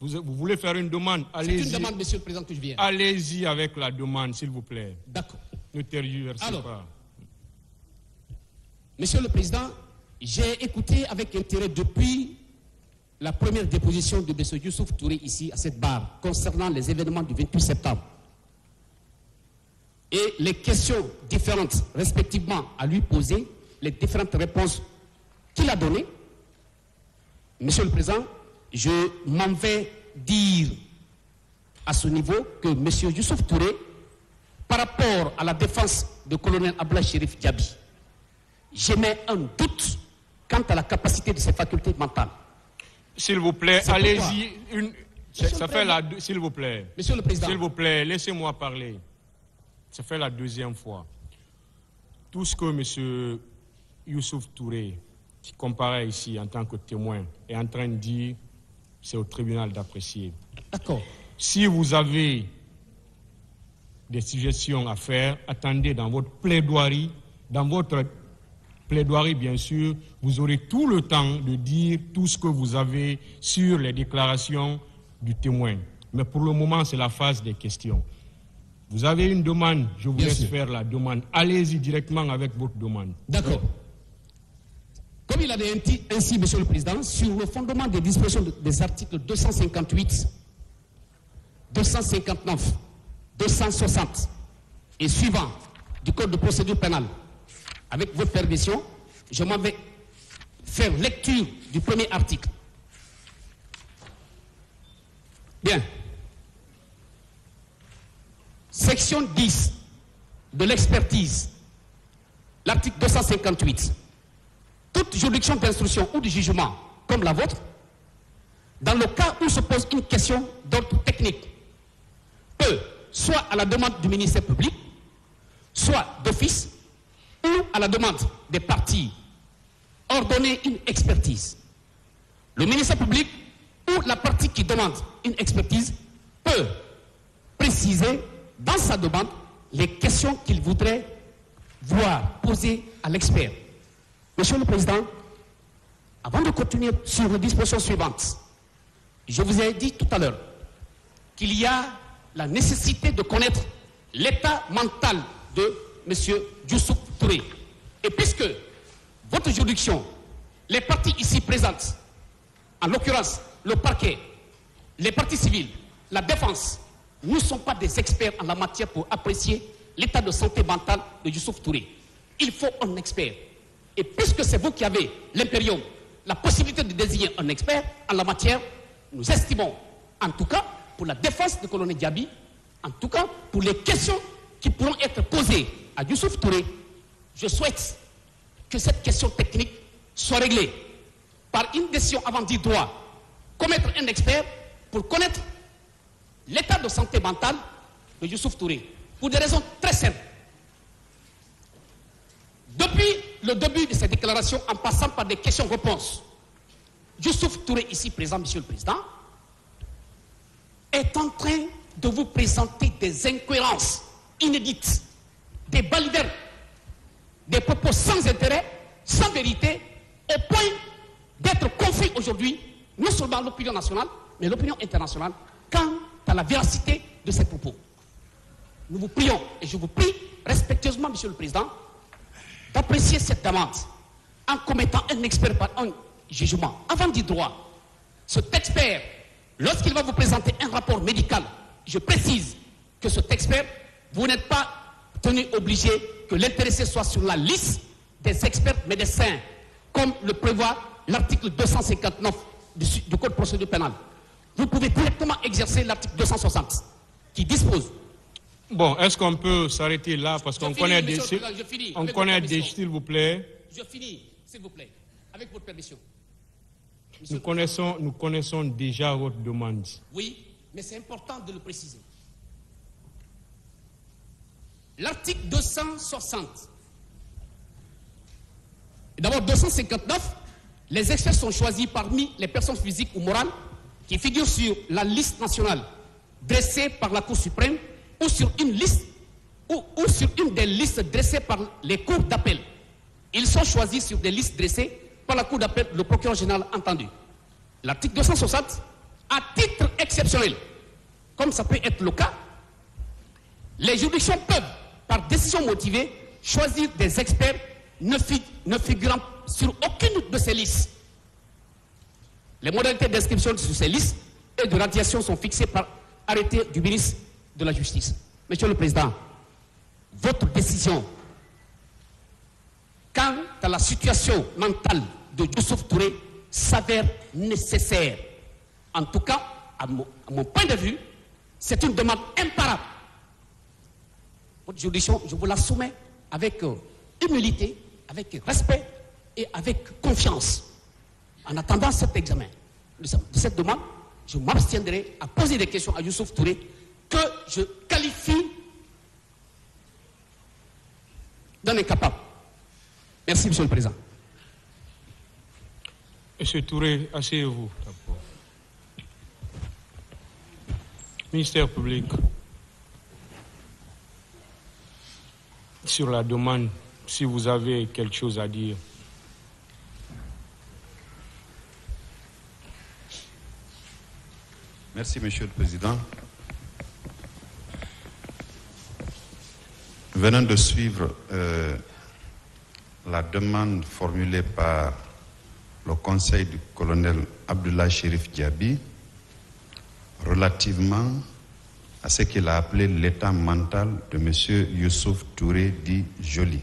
Vous voulez faire une demande? Allez-y. C'est une demande, Monsieur le Président, que je viens. Allez-y avec la demande, s'il vous plaît. D'accord. Ne tergiversez Alors, pas. Monsieur le Président, j'ai écouté avec intérêt depuis la première déposition de M. Youssouf Touré ici, à cette barre, concernant les événements du 28 septembre. Et les questions différentes, respectivement, à lui poser, les différentes réponses qu'il a données. Monsieur le Président, je m'en vais dire à ce niveau que M. Youssouf Touré, par rapport à la défense du colonel Abdoulaye Chérif Diaby, j'émets un doute quant à la capacité de ses facultés mentales. S'il vous plaît, allez-y. S'il vous plaît. Monsieur le Président. S'il vous plaît, laissez-moi parler. Ça fait la deuxième fois. Tout ce que M. Youssouf Touré, qui comparaît ici en tant que témoin, est en train de dire, c'est au tribunal d'apprécier. D'accord. Si vous avez des suggestions à faire, attendez dans votre plaidoirie. Dans votre plaidoirie, bien sûr, vous aurez tout le temps de dire tout ce que vous avez sur les déclarations du témoin. Mais pour le moment, c'est la phase des questions. Vous avez une demande, je vous laisse faire la demande. Allez-y directement avec votre demande. D'accord. Comme il a dit ainsi, Monsieur le Président, sur le fondement des dispositions des articles 258, 259, 260 et suivants du Code de procédure pénale, avec votre permission, je m'en vais faire lecture du premier article. Bien. Section 10 de l'expertise, l'article 258. Toute juridiction d'instruction ou de jugement, comme la vôtre, dans le cas où se pose une question d'ordre technique, peut, soit à la demande du ministère public, soit d'office, ou à la demande des parties, ordonner une expertise. Le ministère public ou la partie qui demande une expertise peut préciser dans sa demande les questions qu'il voudrait voir posées à l'expert. Monsieur le Président, avant de continuer sur les dispositions suivantes, je vous ai dit tout à l'heure qu'il y a la nécessité de connaître l'état mental de M. Youssouf Touré. Et puisque votre juridiction, les parties ici présentes, en l'occurrence le parquet, les parties civiles, la défense, ne sont pas des experts en la matière pour apprécier l'état de santé mentale de Youssouf Touré. Il faut un expert. Et puisque c'est vous qui avez l'impérium, la possibilité de désigner un expert en la matière, nous estimons, en tout cas, pour la défense du colonel Diaby, en tout cas, pour les questions qui pourront être posées à Youssouf Touré, je souhaite que cette question technique soit réglée par une décision avant dit droit, commettre un expert pour connaître l'état de santé mentale de Youssouf Touré, pour des raisons très simples. Depuis le début de cette déclaration, en passant par des questions-réponses, Youssouf Touré, ici présent, Monsieur le Président, est en train de vous présenter des incohérences inédites, des balivernes, des propos sans intérêt, sans vérité, au point d'être confus aujourd'hui, non seulement l'opinion nationale, mais l'opinion internationale, quant à la véracité de ces propos. Nous vous prions, et je vous prie respectueusement, Monsieur le Président, d'apprécier cette demande en commettant un expert par un jugement. Avant du droit, cet expert, lorsqu'il va vous présenter un rapport médical, je précise que cet expert, vous n'êtes pas tenu obligé que l'intéressé soit sur la liste des experts médecins, comme le prévoit l'article 259 du Code de procédure pénale. Vous pouvez directement exercer l'article 260 qui dispose. Bon, est-ce qu'on peut s'arrêter là parce qu'on connaît des... On connaît des... S'il vous plaît. Je finis, s'il vous plaît, avec votre permission. Nous connaissons déjà votre demande. Oui, mais c'est important de le préciser. L'article 260. D'abord, 259, les experts sont choisis parmi les personnes physiques ou morales qui figurent sur la liste nationale dressée par la Cour suprême ou sur une liste ou sur une des listes dressées par les cours d'appel. Ils sont choisis sur des listes dressées par la Cour d'appel, le procureur général entendu. L'article 260, à titre exceptionnelles, comme ça peut être le cas, les juridictions peuvent, par décision motivée, choisir des experts ne figurant sur aucune de ces listes. Les modalités d'inscription sur ces listes et de radiation sont fixées par arrêté du ministre de la Justice. Monsieur le Président, votre décision quant à la situation mentale de Youssouf Touré s'avère nécessaire. En tout cas, à mon point de vue, c'est une demande imparable. Votre juridiction, je vous la soumets avec humilité, avec respect et avec confiance. En attendant cet examen de cette demande, je m'abstiendrai à poser des questions à Youssouf Touré que je qualifie d'un incapable. Merci, Monsieur le Président. Monsieur Touré, asseyez-vous. Ministère public, sur la demande, si vous avez quelque chose à dire. Merci, Monsieur le Président. Venant de suivre la demande formulée par le conseil du colonel Abdoulaye Chérif Diaby relativement à ce qu'il a appelé l'état mental de M. Youssouf Touré dit Joly.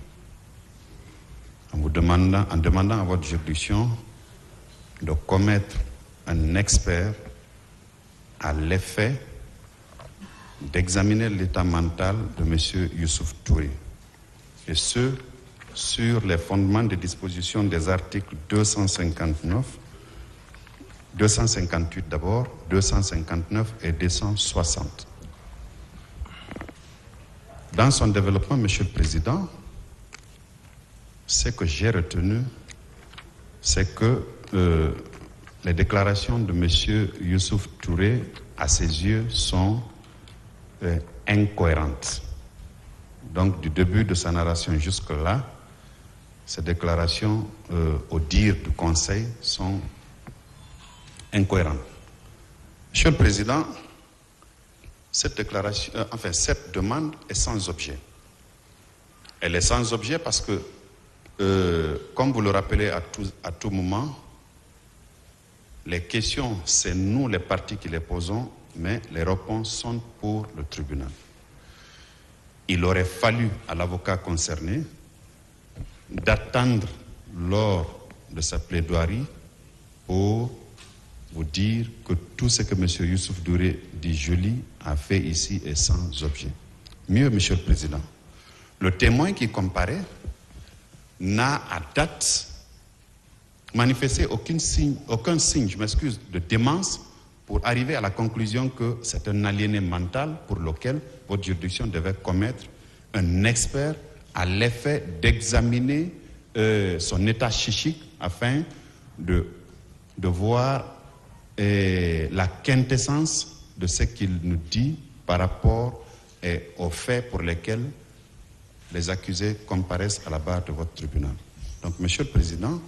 En demandant à votre juridiction de commettre un expert à l'effet d'examiner l'état mental de M. Youssouf Touré, et ce, sur les fondements des dispositions des articles 258 d'abord, 259 et 260. Dans son développement, Monsieur le Président, ce que j'ai retenu, c'est que les déclarations de M. Youssouf Touré, à ses yeux, sont incohérentes. Donc, du début de sa narration jusque-là, ces déclarations, au dire du Conseil, sont incohérentes. Monsieur le Président, cette déclaration, cette demande est sans objet. Elle est sans objet parce que, comme vous le rappelez à tout moment, les questions, c'est nous les partis qui les posons, mais les réponses sont pour le tribunal. Il aurait fallu à l'avocat concerné d'attendre lors de sa plaidoirie pour vous dire que tout ce que M. Youssouf Touré dit Joly a fait ici est sans objet. Mieux, Monsieur le Président, le témoin qui comparaît n'a à date manifesté aucun signe, je m'excuse, de démence pour arriver à la conclusion que c'est un aliéné mental pour lequel votre juridiction devait commettre un expert à l'effet d'examiner son état psychique afin de voir la quintessence de ce qu'il nous dit par rapport aux faits pour lesquels les accusés comparaissent à la barre de votre tribunal. Donc, Monsieur le Président,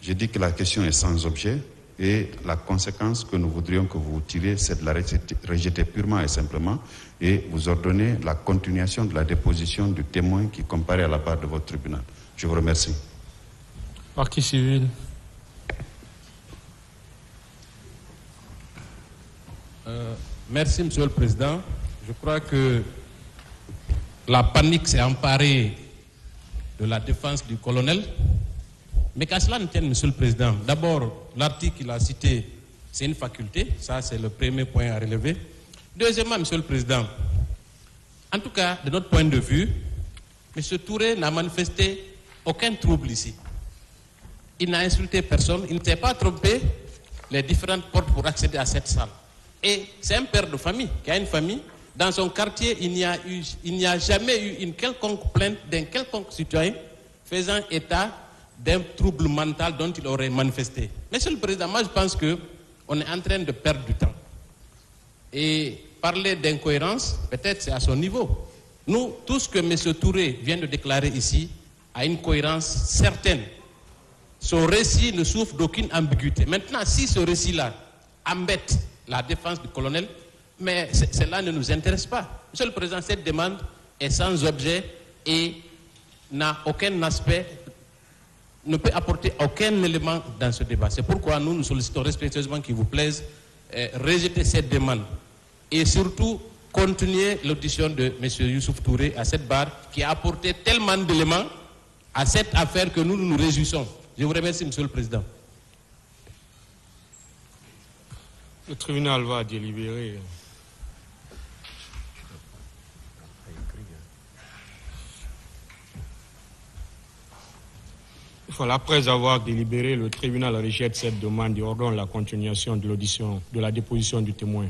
j'ai dit que la question est sans objet et la conséquence que nous voudrions que vous tirez, c'est de la rejeter purement et simplement et vous ordonner la continuation de la déposition du témoin qui comparaît à la barre de votre tribunal. Je vous remercie. Partie civile. Merci, Monsieur le Président. Je crois que la panique s'est emparée de la défense du colonel. Mais qu'à cela ne tienne, Monsieur le Président, d'abord, l'article qu'il a cité, c'est une faculté. Ça, c'est le premier point à relever. Deuxièmement, Monsieur le Président, en tout cas, de notre point de vue, M. Touré n'a manifesté aucun trouble ici. Il n'a insulté personne, il ne s'est pas trompé les différentes portes pour accéder à cette salle. Et c'est un père de famille qui a une famille. Dans son quartier, il n'y a jamais eu une quelconque plainte d'un quelconque citoyen faisant état d'un trouble mental dont il aurait manifesté. Monsieur le Président, moi je pense qu'on est en train de perdre du temps. Et parler d'incohérence, peut-être c'est à son niveau. Nous, tout ce que M. Touré vient de déclarer ici a une cohérence certaine. Son récit ne souffre d'aucune ambiguïté. Maintenant, si ce récit-là embête la défense du colonel, mais cela ne nous intéresse pas. Monsieur le Président, cette demande est sans objet et n'a aucun aspect, ne peut apporter aucun élément dans ce débat. C'est pourquoi nous sollicitons respectueusement qu'il vous plaise rejeter cette demande et surtout continuer l'audition de M. Youssouf Touré à cette barre qui a apporté tellement d'éléments à cette affaire que nous nous réjouissons. Je vous remercie, Monsieur le Président. Le tribunal va délibérer. Voilà, après avoir délibéré, le tribunal rejette cette demande et ordonne la continuation de l'audition, de la déposition du témoin.